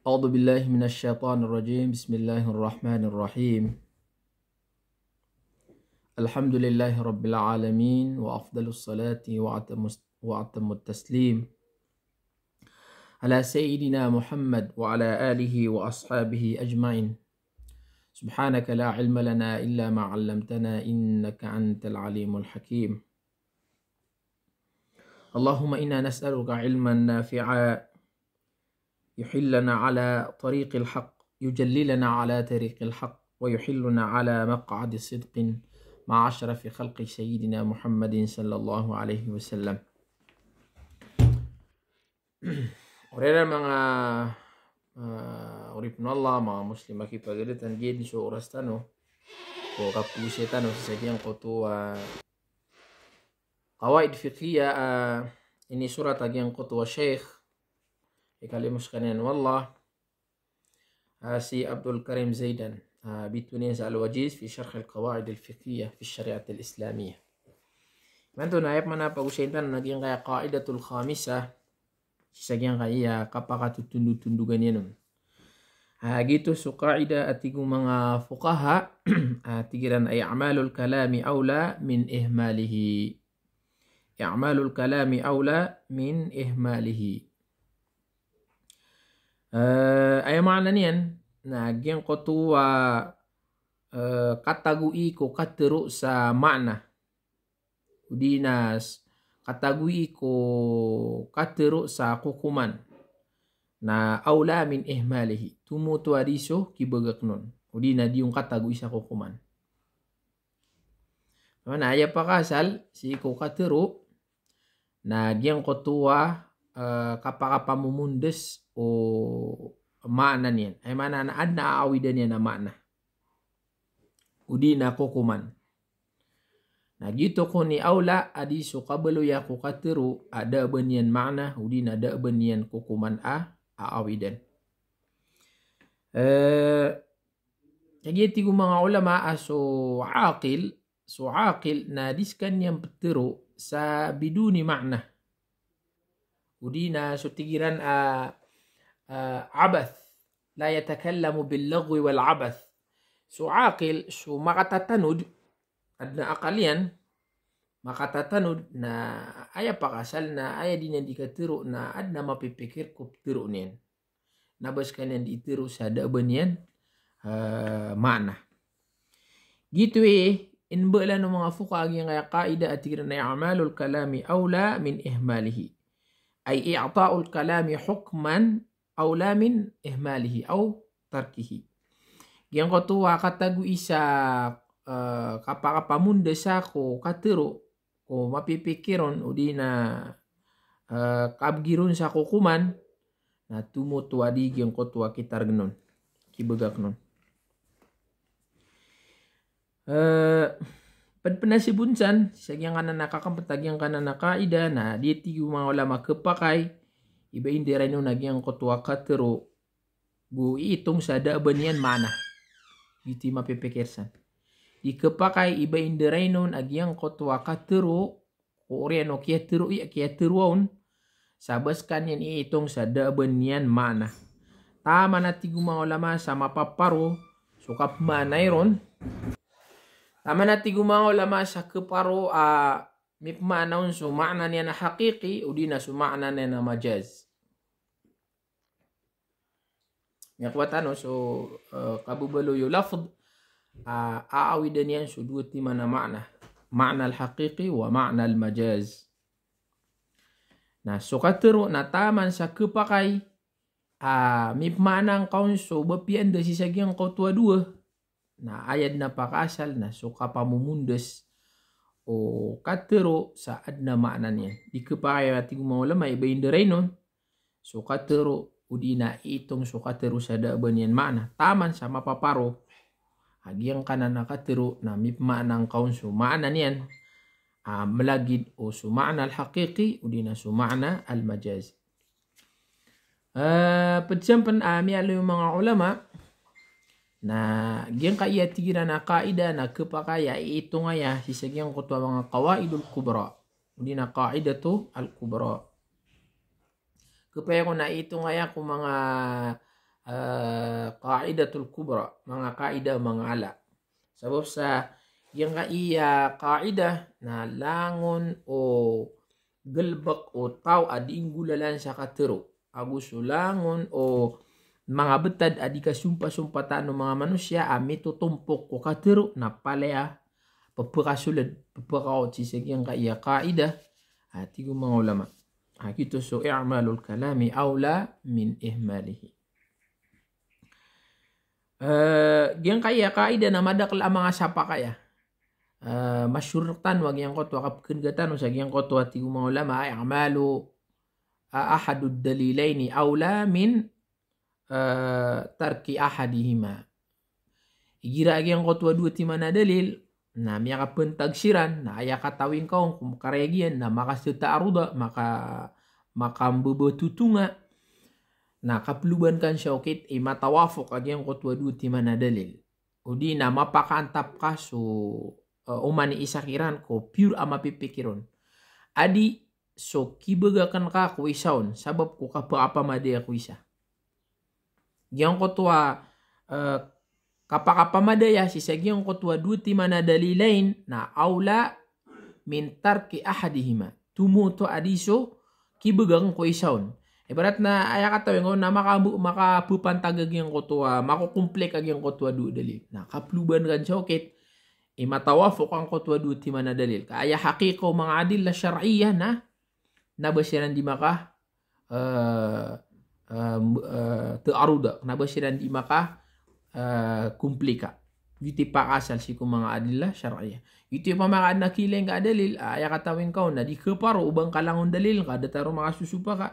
أعوذ بالله من الشيطان الرجيم. بسم الله الرحمن الرحيم. الحمد لله رب العالمين، وأفضل الصلاة وأتم التسليم على سيدنا محمد وعلى آله وأصحابه أجمعين. سبحانك لا علم لنا إلا ما علمتنا إنك أنت العليم الحكيم. اللهم إنا نسألك علما نافعا يحلنا على طريق الحق، يجللنا على طريق الحق، ويحلنا على مقعد صدق مع أشرف خلق سيدنا محمد صلى الله عليه وسلم. Orera mga oripno Allah mga muslim makipagalitan gid so oras tano ko kapuse tano sa sadyang ko to qawaid fiqhiyya ini surat agyang ko to Sheikh ikalimus kanan wallah si Abdul Karim Zaidan bitunin sa al-wajiz fi syarh al-qawaid al-fiqhiyya fi syariat al-islamiyah. Manto na ayap mana pag-usahintan naging kaya qaidatul khamisah sagyang kaya kapakatutundu-tundugan yan nun. Gitu so qaida atigong mga fuqaha tigiran ay a'malul kalami awla min ihmalihi. I'malul kalami awla min ihmalihi. Ay makna niyan na gyang ko to katagui ko katero sa makna. Udinas katagui ko katero sa kukuman na awla min ihmalihi. Tumuto adiso kibagak nun. Udina di yung katagui sa kukuman. Na aya pakasal si ko katero na gyang ko tuwa kapakapamumundes o makna niyan. Ay mana na ad na aawidan niya na makna. Udina kukuman. Na gitu ko ni awla adiso kabaloya ko katero ada banyan makna udina ada banyan kukuman aawidan. Jadi mga ulama so aqil na diskan yang petero sa biduni makna. Udina so tigiran abath la yatakallamu bil lagwi wal abath. So aqil so makatatanod adna akalian makatatanod na aya pakasal na aya din yang dikatero na adna mapipikir ko tero niyan. Nabas kanian diitero sa daban yan makna. Gitu inbala ng mga fuqaha ang qaida at tigran na a'malul kalami awla min ihmalihi. Ay i'ta'ul kalami hukman awla min ihmalihi aw tarkihi. Yang ko tuwa katagu isa kapakapamundes ako katero ko mapipikiron o di na kabgiron sa kukuman na tumutuwa di yung kotuwa kitar gnon kibagak nun. Padpanasibunsan sagyang kana nakakampatagyang kana na kaida na diti yung mga ulama kepakay iba indira no nagyang kotuwa katero bu itong sa daaban yan mana diti mapipikirsan. Ikepakai iba inderainon agyang kotwa katero o oriano kiateruon sabas kanyan iitong sa daban yan mana. Tama na tigumang ulama sa mapaparo sukap manayron. Tama na tigumang ulama sa keparo mipmanaon so makna niya na hakiki o di na so makna niya na majaz. Yakwatano so kabubalo yung lafd aawidan yan so dua timana makna. Makna al-haqiqi wa makna al-majaz. Na so katero na taman sa kepakay mipmanang kaun so bapian da si sagyang kautua dua. Na ayad na pakasal na so kapamumundes o katero sa adna makna niya. Di kepakay ating mga ulama iba inderainon so katero udina itong so katero sa daaban yan makna. Taman sa mapaparo agyang kanan nakatero na mipmanang kaun so makna niyan malagid o so makna al-haqiqi o di na so makna al-majaz. Padsampan mialo yung mga ulama na gyang kaya tigira na kaida na kepakaya ito nga ya sisagyang kutwa mga qawaidul kubra o di na qaidatu al-kubra. Kapaya ko na ito nga ya kung mga qaidatul kubra, mga kaidah mga ala. Sebab sa yang iya kaidah na langon o gelbak o tao adi inggulalan sa katero. Agus langon o mga betad adi kasumpa-sumpatan ng mga manusia ami tutumpok ko katero na palea papakasulad papakaot si yang iya kaidah hati ko mga ulama. Gitu so i'malul kalami aula min ihmalihi. Yang kaya kaidah na madakal ang mga sapa kaya. Masyurtan wag yang kotwa kapkengatan sa yang kotwa ti mga ulama ay amalu ahadud dalilaini aula min tarki ahadihima. Igira yang kotwa dua ti mana dalil na miya kapentagsiran na aya katawin kaong kumakaregian na makasuta aruda maka mbebetutunga na kapluban kan syauket matawafok ag yang kotwa dua ti mana dalil. Udi na mapakaantap ka so umani isakiran ko pure ama pipikiron. Adi so kibagakan ka kuisaon sabab ko apa madaya kuisa. Yang kotwa kapaka madaya si sagyang kotwa duti mana dalilain na aula min tarki ahadihima. Tumuto adiso kibagang kuisaon. Ibarat na aya katawin ko na makapupantagag yung kotwa, makukumplek ag yung kotwa du dalil. Na kapluban kan syauket matawafok ang kotwa du ti mana dalil. Kaya hakiko mga adil la syar'iyah na nabasiran di maka tearuda, nabasiran di maka kumplika. Iti pakasal si kung mga adil la syar'iyah. Iti pamakaan na kileng ka dalil, aya katawin ko na di kaparo ubang kalangon dalil ka, dataro makasusupa ka.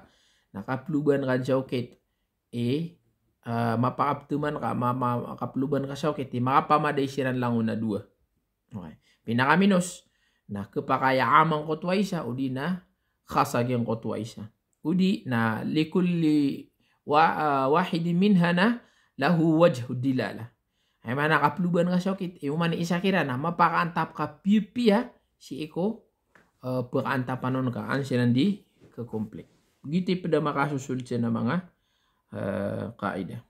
Nakapluban ka syauket mapakaptuman ka makapluban ka syauket makapamaday siran lang na dua. Okay. Pinakaminos na kapakaya amang kotwa isa udi na khasag yung kotwa isa. Udi na likulli wahidin minha na lahu wajhu dilala. Ay man nakapluban ka syauket man isa kira na mapakaantap ka piya si iko pakaantapanon ka ansiran di kekomplek. Begitu pada makasusul siya na mga kaidah.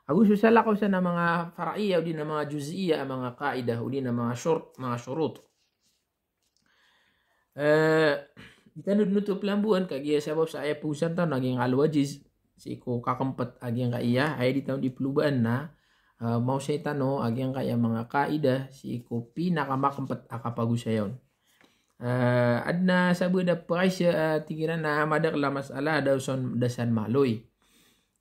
Ako susala ko sa na mga faraiya o di na mga juz'iya, mga kaidah o di na mga shurut. Kita nutup lambuan kagaya sabab sa aya pusan taon naging alwajiz si ko kakampat aging kaiya ay di taon di pelubaan na mau saya tano agyang kaya mga kaidah si ko pinakamakampat akapagusayon. Adna sabuda praisya tigiran na madak la masala daw son dasan maloy.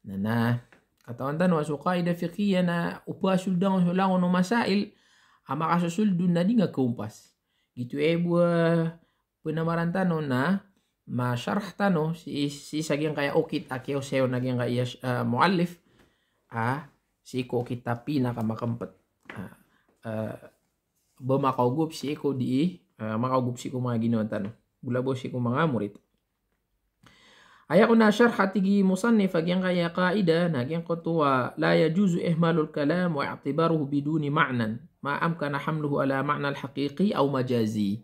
Na katawan tano so kaidah fiqhiyya na upasul dang sulangon no masail makasusul dun na di nga kumpas. Gitu buah penamaran tano na masyarah tano si sagyang kaya okit akeo sayo nagyang kaya muallif si ko kita pinakamakampat makaugup si ko di makaugup si ko mga ginawa tanong bulabo si ko mga murid aya ko na syarh hatigi musannif agyang kaya kaida nagyang kotwa la yajuzu ihmalul kalam wa i'tibaruhu biduni ma'nan ma amkana hamluhu ala ma'na al-haqiqi aw majazi.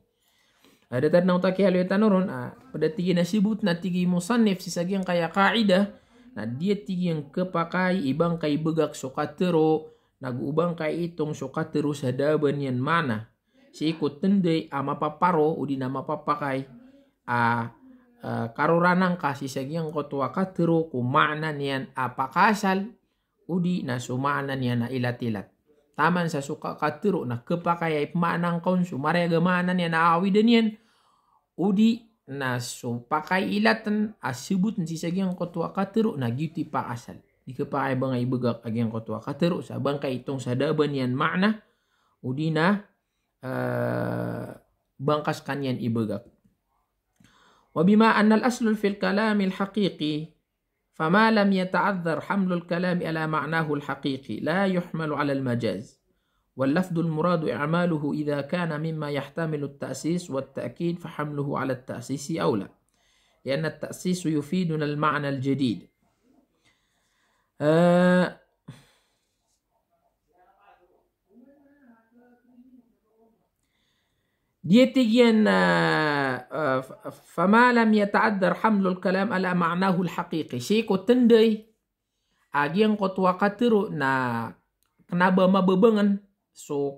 Ada tanong takihalo tanoron pada tigi nasibut na tigi musannif si sagyang kaya kaida na dia tigi yang kepakai ibang kay begak sokatero nagubang kay itong sokatero sa daban yan mana si ikot tenday mapaparo o di na mapapakai karuranang kasi sagyang kotwa katero kumana niyan pakasal o di na sumana niyan na ilat-ilat taman sa suka katero na kepakai ay manang kaun sumarega mana niyan na awidan yan o di na so pakai ilatan asibut si sagyang kotwa katero na giti pa asal di kepakai bangay begak agyang kotwa katero sa bangkay itong sa daban yan makna udi na bangkas kanyan ibegak wa bima anna al-aslu fil kalam al-haqiqi fama lam yata'azzar hamlu al-kalam ala ma'nahu al-haqiqi la yuhmalu ala al-majaz واللفظ المراد إعماله إذا كان مما يحتمل التأسيس والتأكيد فحمله على التأسيس أولى لأن التأسيس يفيدنا المعنى الجديد. Dia tigian فما لم يتعذر حمل الكلام على معناه الحقيقي siko tendai agi yang kotwa katero na kenaba mabebengan so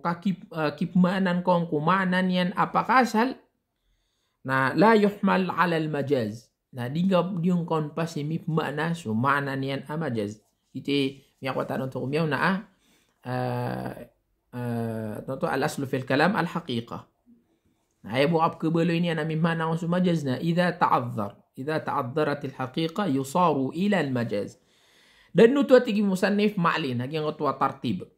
kip maanan kong kumanan yan apakasal na la yuhmal ala al majaz na dinga diong kon pasimip mana so maanan yan amajaz ite miya ko tanong to kumiyaw na to al aslu fil kalam al haqiqa ay buab kebelo ini ana mimma na majazna idza ta'addarat al haqiqa yusaru ila al majaz dan nutu tigi musannif ma'lin hagi yang tua tartib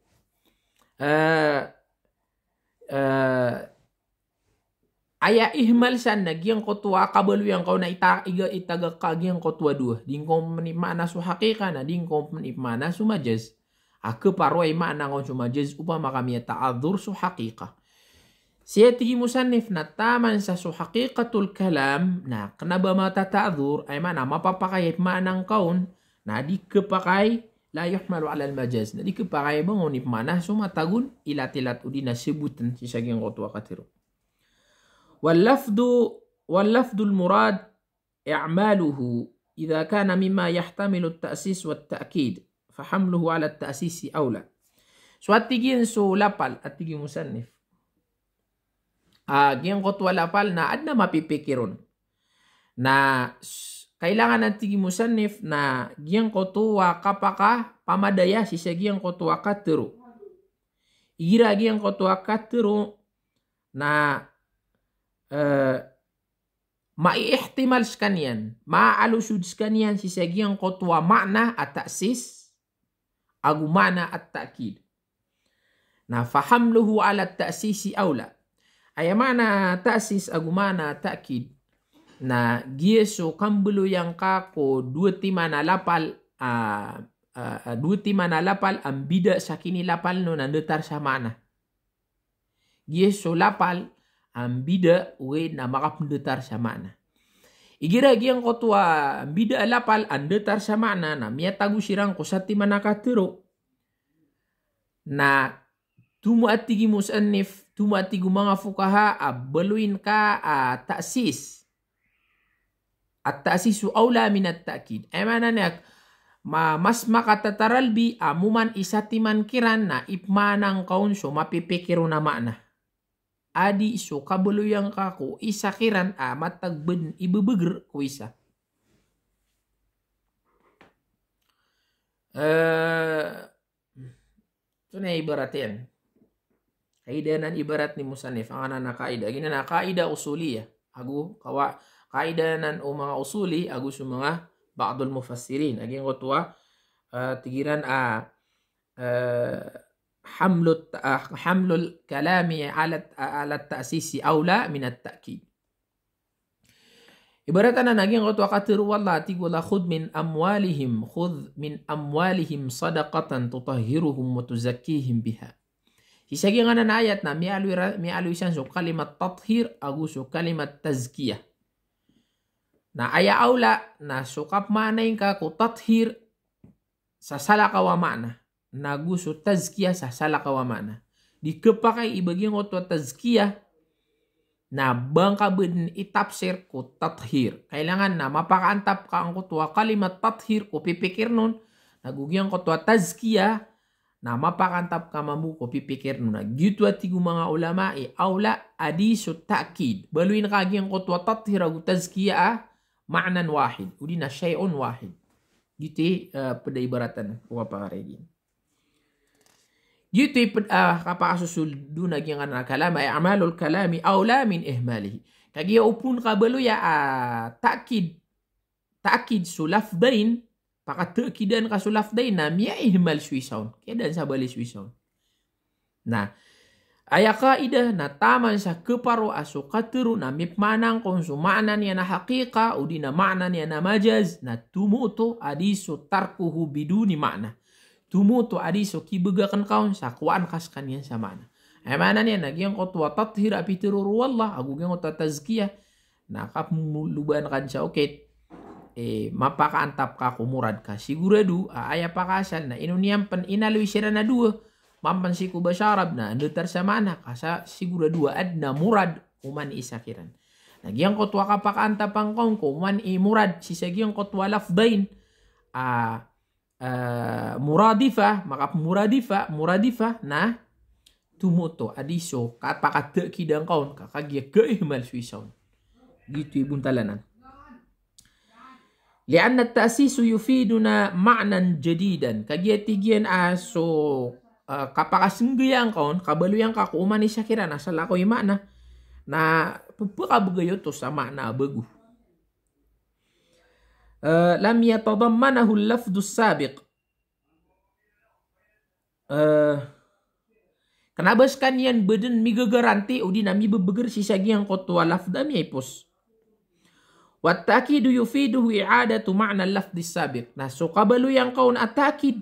aya ihmal san yang tua kabelu yang kau na itaga kagi yang tua dua dingkom mana su haqiqa na dingkom mana su majaz ke paroi mana ngon su majaz upama kami ta'adzur su haqiqa siya tigi musannif na taman sa su haqiqatul kalam na kenapa mata ta'adzur ay mana mapapakay manang kaun na di kepakai la yuhmalu ala al-majaz na di kepakai mengonip mana sumatagun ilatilat udina sebutan sisaging qotwa katiru wal-lafdul murad i'maluhu idza kana mimma yahtamilu at-ta'sis wat-ta'kid fa hamluhu ala at-ta'sis awla suatigin so lapal atigi musannif giyang qotwa lapal na adna mapipikirun na kailangan ng tigi musannif na giyang kotuwa kapaka pamadaya sisa giyang kotuwa katero. Ira giyang kotuwa katero na mai-ihtimal sekanian, ma-alusud sekanian sisa giyang kotuwa makna at ta'sis agu makna at ta'kid. Na fahamluhu ala ta'sisi awla. Ay mana ta'sis agu makna ta'kid. Na gieso kambulu yang kako dua timana lapal ambida sakini lapal no nandetar samana. Gieso lapal ambida we na makapndetar samana. Igira giang kotwa ambida lapal andetar samana na miatagu sirang ko sa timana katero. Na tumaatigi musannif tumaatigu mga fukaha beluin ka ta'sis. At-ta'sisu awla min at-ta'kid. Mana nak mas makatataralbi amuman isatiman kiran na ipmanang kaun so mapipikiro na makna. Adi so kabalo yang kako isa kiran matagben ibebeger ko isa. Ito na ibarat yan. Kaidanan ibarat ni musannif. Ang na kaida. Gina na kaida usuliyah. Agu kawa kaidanan o mga usuli agus yung mga ba'dul mufassirin aging kotwa tigiran hamlul kalami ala ta'sisi awla min at-ta'kid ibaratan na naging kotwa katiru wallah tigula khudh min amwalihim sadaqatan tutahhiruhum wa tuzakkihim biha isagi nga na ayat na mialu isan so kalimat tathhir agus so kalimat tazkiyah. Na aya aula na sukap manain ka ko tathir sa salakawa mana. Na gusto tazkiyah sa salakawa mana. Di kepakai ibaging ko tazkiyah na bangka ben itapsir ko tathir. Kailangan na mapakaantap ka ang kutwa kalimat tathir ko pipikir nun. Nagugyang ko tazkiyah na mapakaantap ka mamu ko pipikir nun. Gitu at tigo mga ulama aula adiso ta'kid. Baluin kagyang kutwa tathir agu tazkiyah ma'nan wahid, udina syai'un wahid. Gitu pada ibaratan pagpaparegin. Gitu kapakasusul dun nagyang kalam ay amalul kalami awla min ihmalihi. Kaya upun kabalo ya ta'kid sulafdain, pakatakidan ka sulafdain na miya ihmal suisaun. Kaya dan sa bali suisaun. Nah, aya kaidah na taman sa keparo aso katero na mipmanang kung sumana niya na haqiqa o di na makna niya na majaz na tumuto adiso tarkuhu biduni makna. Tumuto adiso kibegakan kaun sa kuan kas kaniya sa makna. Ay mana niya nagyang kotwa tathir apitirur wallah agugyang kotwa tazkiyah na kapmuluban kan siya okay mapakaantap ka kumurad ka. Sigurado aya pakasal na inuniyang inaloy sira na dua mampan siku basyarab na andetar sa mana kasa sigura dua adna murad uman isakiran. Nagyang kotwa kapakanta pangkong kuman murad si sagyang kotwa lafdain muradifa maka muradifa na tumuto adiso kapakate kidang kaun kakagya keihmal suisaun gitu ibun talanan. Lianna at-ta'sisu yufiduna ma'nan jadidan kagya tigyan aso kapakasenggayang kaun kabaluyang ka kuman isya kira nasa lakoy makna na pagkabagayo to sa makna bagu. Lam yatadammanahu al-lafdhu as-sabiq. Kanabas kanyan beden migagaranti o di nami bebeger si sagyang kotwa lafda mi ipos. Wat takidu yufiduhu i'adatu ma'na al-lafdhi as-sabiq. Na so kabaluyang kaun atakid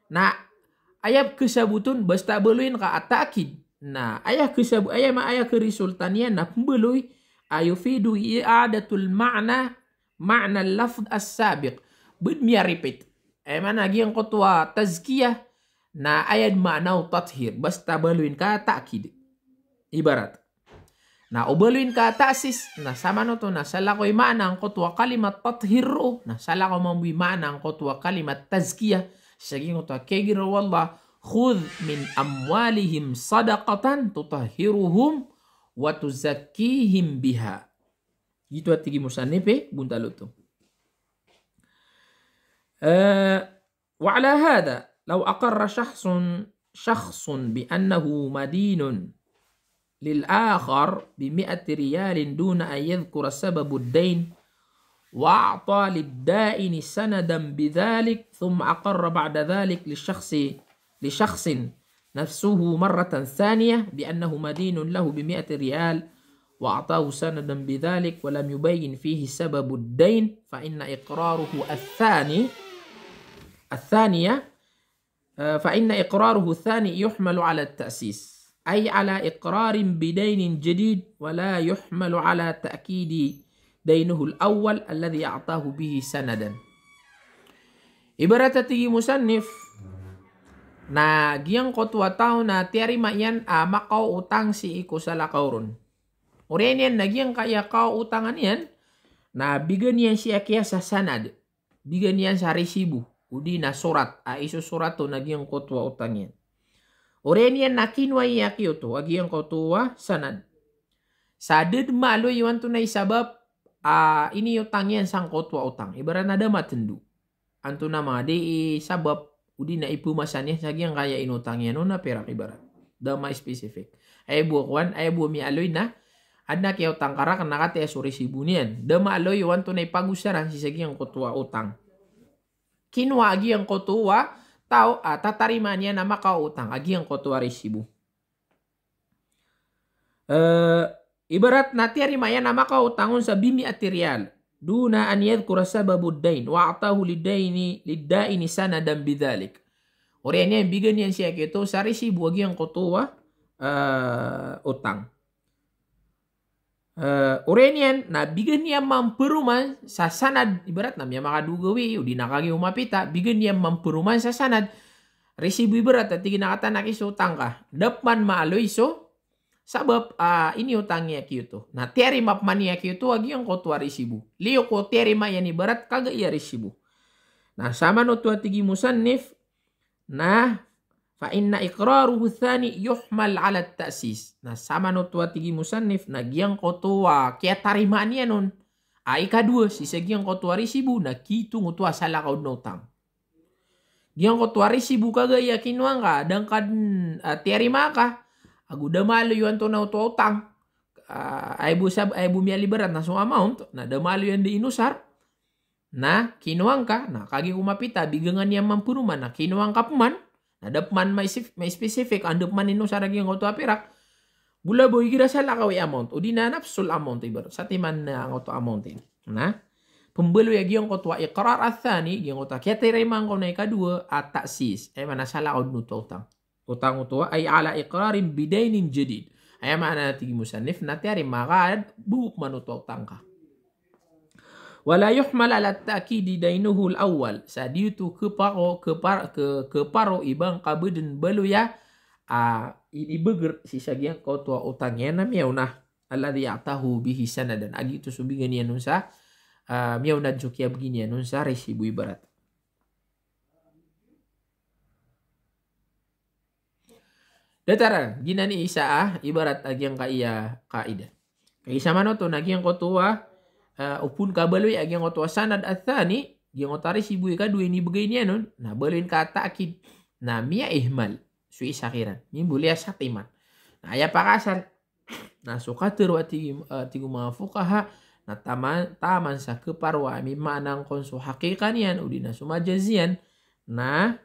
na ayab kesabutun basta baluin ka atakid. Na ayah ke resultannya na pembeluy ayufidu i'adatul ma'na al-lafdh as-sabiq. Bedmia repeat. Mana yang kotwa tazkiyah na ayat ma'naw tathir basta baluin ka ta'kid. Ibarat. Na ubaluin ka ta'sis na sama no to na salakoy ma'na ang kotwa kalimat tathir na salako mambi ma'na ang kotwa kalimat tazkiyah. Saging kotwa kegiro wallah khudh min amwalihim sadaqatan tutahhiruhum wa tuzakkihim biha. Gitu atigi musannif buntaluto. Wa ala hadha law aqarra shakhsun bi annahu madinun lil akhar bi 100 riyalin duna an yadhkura sababu ad-dain wa a'ta lid-da'ini sanadan bidhalik thumma aqarra ba'da dhalik لشخص نفسه مرة ثانية بأنه مدين له ب100 ريال وأعطاه سندا بذلك ولم يبين فيه سبب الدين فإن إقراره الثاني يحمل على التأسيس أي على إقرار بدين جديد ولا يحمل على تأكيد دينه الأول الذي أعطاه به سندا. Ibarat tigi musannif na giyang kotwa tao na tiari mayan makaw utang si iko sa lakauron. Uriyan yan nagyang kaya kao utangan yan na bigan yan siya kaya sa sanad. Bigan yan sa resibo. Udi na surat. Iso surat to nagyang kotwa utang yan. Uriyan yan na kinwa iya kiyo to. Agiyang kotwa sanad. Sadid malo iwan to na isabab ini utang yan sang kotwa utang. Ibarat na da matendu. Anto na mga di sabab udi na ipumasannya sagyang kaya inutangnya no na perak ibarat. Dama specific. Ay buwan ay mi aloy na adna kaya utang kara kana kate suri sibunian. Dama aloy wan to na ipagusaran si sagyang kotwa utang. Kinwa agi ang kotwa tao tatarima niya na makautang agi ang kotwa resibu. Ibarat na tiarima yan na makautangon sa 100 riyal. Duna an yadhkura sababud dain wa atahu liddaini sanadan bidhalik. Uriyan yan bigan yan siya kito sa resibo agi ang kotwa utang. Uriyan yan na bigan niya mamperuman sa sanad ibarat na miya makadugawi udi nakagi umapita bigan niya mamperuman sa sanad resibo ibarat at ginakatanak iso utang ka dapan maaloy so sabab ini utangnya kito. Na tiari map mania kito agi ang kotwa resibo. Liyo ko tiari ma yan ibarat kaga iya resibo. Nah sama no tuwa tigi musannif na fa inna iqraruhu thani yuhmal ala ta'sis. Nah sama no tuwa tigi musannif na giyang kotwa kaya tarimaan niya nun. Ikadua si sagyang kotwa resibo na kito ngutwa sa lakaw no utang. Giyang kotwa resibo kaga iya kinuang ka dan kad tiari ma ka aguda malo yuan to na utang. Ay bumi alibarat na so amount na damalo yan di inusar na kinuang ka na kagi kumapita bigangan niya mampunuman na kinuang ka puman na dapman may specific ang dapman inusar agi ang auto apirak bula boy gira sa lakawi amount o di na napsul amount ibarat sa timan na ang auto amount na pembelo agi ang kotwa iqrar athani yung auto kaya tiremang ko na ikadua at taksis ay manasala ko nuto utang utang utua ay ala iqrarin bidainin jadid. Ay maana tigi musannif na tiari makad buuk manuto utang ka. Wala yuhmal ala ta'kidi dainuhu al-awwal. Sa dito keparo ibang kabeden baluya ibeger si sagyang kotwa utangnya na miyaw na alladhi ya'tahu bihi sanadan. Agi itu subigan yan nun sa miyaw na jukia begini yan nun sa resibu ibarat. Dataran, ginani isa ibarat agi yang kaiya kaidah. Kaisa mano to nagi yang kotua upun kabaloy agi yang kotua sanad athani yang otari sibu ka dua ini begini nun. Nah baloin ka ta'kid. Nah miya ihmal su isakiran. Ni boleh satiman. Nah aya pakasal. Nah suka teru tigu mga fukaha na taman sa keparwa mi manang konso hakikan yan udina sumajazian na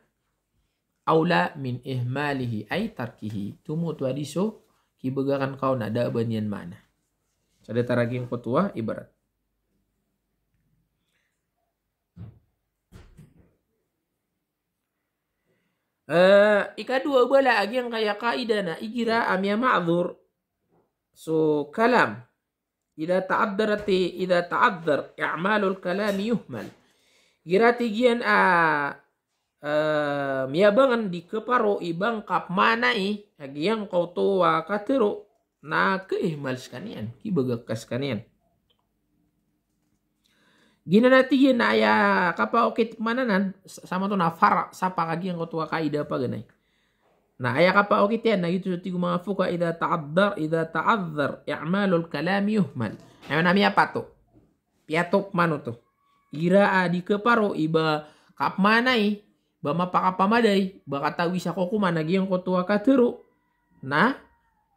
aula min ihmalihi ay tarkihi tumut wadiso kibagakan kau na daban yan mana. Sada taraging kotua ibarat. Ikadua bala agi yang kaya kaidah na igira amya ma'dzur. So kalam idza ta'addar i'malul kalam yuhmal. Gira tigian miyabangan di keparo ibang kap manai agi yang kau toa katero na keihmal sekanian kibagakas kanian. Gina natigin na aya kapa okit mananan sama to na fara sapa kagi yang kau toa kaidah pa ganay. Nah, aya kapa okit yan na gitu tigo mga fuka idza ta'addar i'malul kalam yuhmal. Ayo nami apa to? Piatok mano to? Ira di keparo iba kap manai ba mapakapamaday ba katawi sa kokuman nagiyang kotua katero. Nah,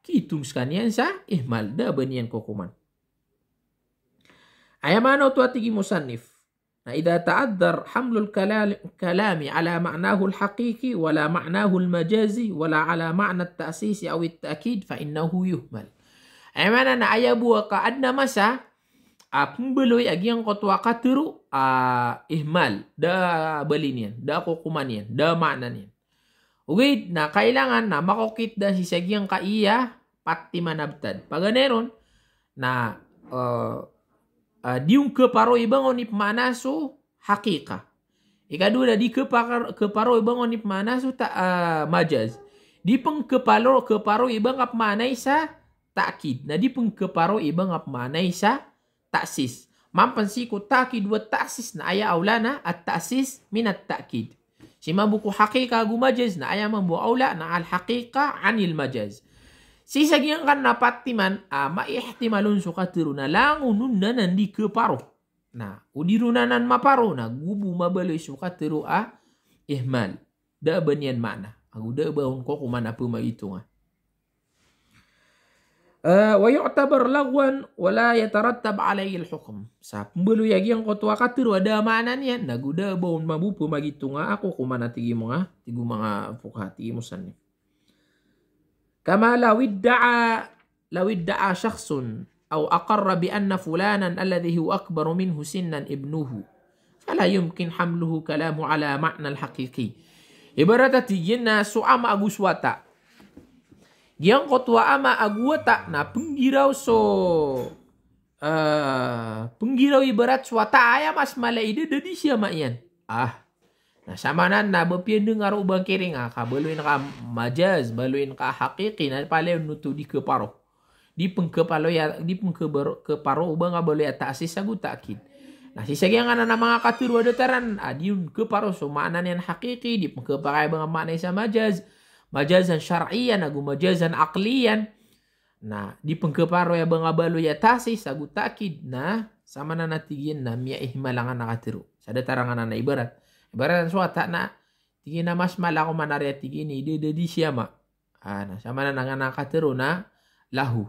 kitung skanian sa ihmal da banian kokuman. Aya mano to atigi musannif. Nah, idza ta'addar hamlul kalami ala ma'nahu al-haqiqi wala ma'nahu al-majazi wala ala ma'na at-ta'sis aw at-ta'kid fa innahu yuhmal. Ay mana na aya buwa ka adna masa pembeloy agi yang kotwa katuru ihmal da balinian da kukumanian da maknanian. Ugid na kailangan na makokit da si sagyang kaiya pati manabtad. Paganeron na diung keparo ibang onip manaso hakika. Ikadua di keparo ibang onip manaso majaz. Di keparo ibang kap manay sa ta'kid. Na di keparo ibang kap manay sa ta'sis. Mampansi ko ta'kid wa ta'sis na aya aula na at ta'sis min at ta'kid. Si mabuku hakika gumajaz na aya mambu aula na al hakika anil majaz. Si sagyang kan napatiman maihtimalun sukatiru na langunun na nandi keparo. Na udirunanan maparo na gubu mabaloy sukatiru ihmal. Da banian mana. Aku da baun ko kumana pa maitu nga. Wa yu'tabar lagwan wala yatarattab alayhi al-hukm. Sa pembaloy agyang kotwa katiru ada mana niyan. Naguda baun mabupo magitu nga ako kumana tigi mga fukha tigi musannif. كما لو ادعى شخص أو أقر بأن فلانا الذي هو أكبر منه سنا ابنه فلا يمكن حمله كلام على معنى الحقيقي. Ibarat tijina so ama aguswata. Yang kotwa ama aguwata na penggiraw penggiraw ibarat swata aya mas malaide dedi siya maian. Nah sama na bepian dengar ubang kering kabaluin ka majaz baluin ka hakiki na pala nutu di keparo di pengkeparo ubang kabaluin ta'sis sagu ta'kid. Nah sisagi yang ana mga katiru adataran adiun keparo so makna yan hakiki di pengkeparay bang makna sa majazan syar'iyan agu majazan aqliyan. Nah di pengkeparo ya bang kabaluin ta'sis sagu ta'kid. Nah sama na natigin na miya ihmalangan nakatiru sadatarangan na ibarat. Ibarat suata na tingin na mas malako manarya tingin ni di siya ma. Nah sama na nakatero na lahu.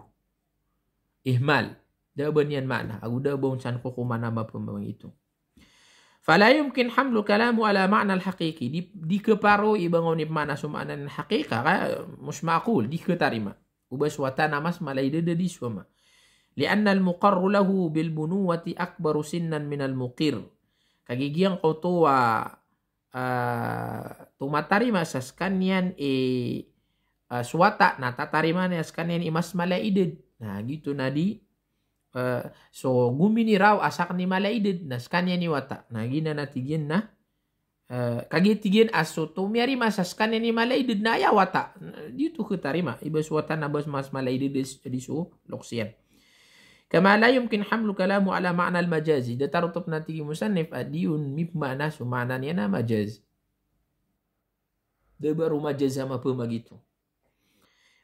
Ihmal. Da banyan makna. Aku da bawang san ko kumana mapamang ito. Fala yumkin hamlu kalamu ala makna al-haqiqi. Di keparo ibang onip mana sumana ng haqiqa. Mus maqul. Di ketarima. Uba suata na mas malay di suama. Lianna al-muqarru lahu bilbunuwati akbaru sinnan min al-muqir. Kagigiyang ko to tumatarima sa skanian swata na tatarima na skanian imas malaidid. Nah gitu na di so gumini raw asak ni malaidid na skanian ni wata. Nah gina na tigin na kagitigin aso tumiyari sa skanian ni malaidid na aya wata. Dito ketarima. Ibas wata na bas mas malaidid di so loksiyan. كما لا يمكن حمل كلامه على معنى المجازي. ده ترتب نتيجة مصنف أديون معنى سمعنا ينا مجاز. ده baru majaz sama apa gitu.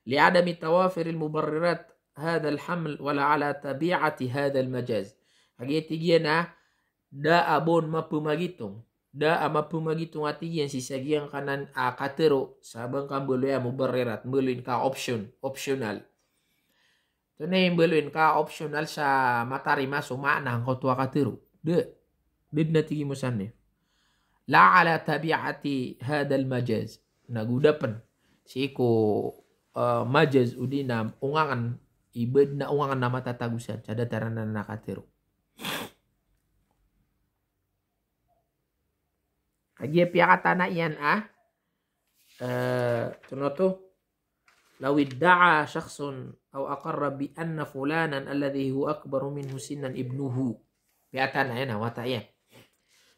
لعدم توافر المبررات هذا الحمل ولا على طبيعة هذا المجاز. Hagitigiana da abon mapumagitong. Da mapumagitong atigian si sagiang kanan katero sabang kambulo ya mubarrirat mbuluin ka optional. Ito na yung mbuluin ka optional sa matarima sumana ang kotwa katero. Did natigi mo sanif. La ala tabi'ati hadal majaz. Nagudapan si ko majaz udina ungangan ibad na ungangan na matatagusan sa dataran na nakatero. Agi piyakata na iyan tunoto law idda'a shakhsun aw aqarra bi anna fulanan alladhi huwa akbaru minhu sinnan ibnuhu. Piyata na yan wata yan.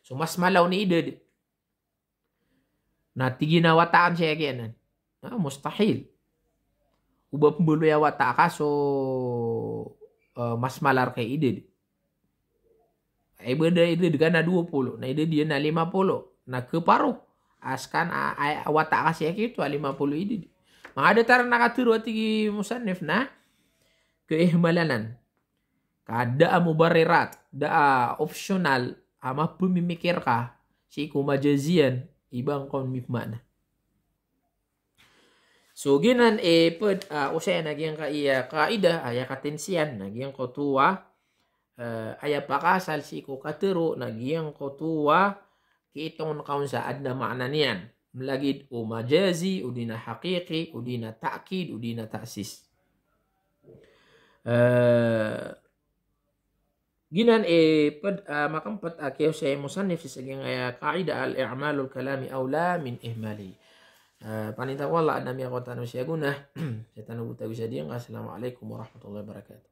So mas malaw ni idad. Natigi na wataan siya yan. Mustahil. Uba pembulo ya wata ka so mas malar kay idad. Ay beda idad ka na 20. Na idad dia na 50. Na keparuh. Askan wata ka siya kito 50 idad. Mga ada taran nakaturo tigi musannif na keihmalanan. Kada mubarirat. Da optional. Ama pumimikir ka. Si kumajazian. Ibang kon mipmana. So ginan usay nagyang kaidah aya katensian nagyang kotua aya pakasal si ko katero nagyang kotua kitong kaun sa adna makna niyan melagid o majazi udina haqiqi udina ta'kid udina ta'sis. Ginan makampat akiyo sa musannif sa sagyang kaidah al-i'malul kalami awla min ihmali. Panita wala na miya ko tanong siya guna. Sa tanong buta bisa diyan. Assalamualaikum warahmatullahi wabarakatuh.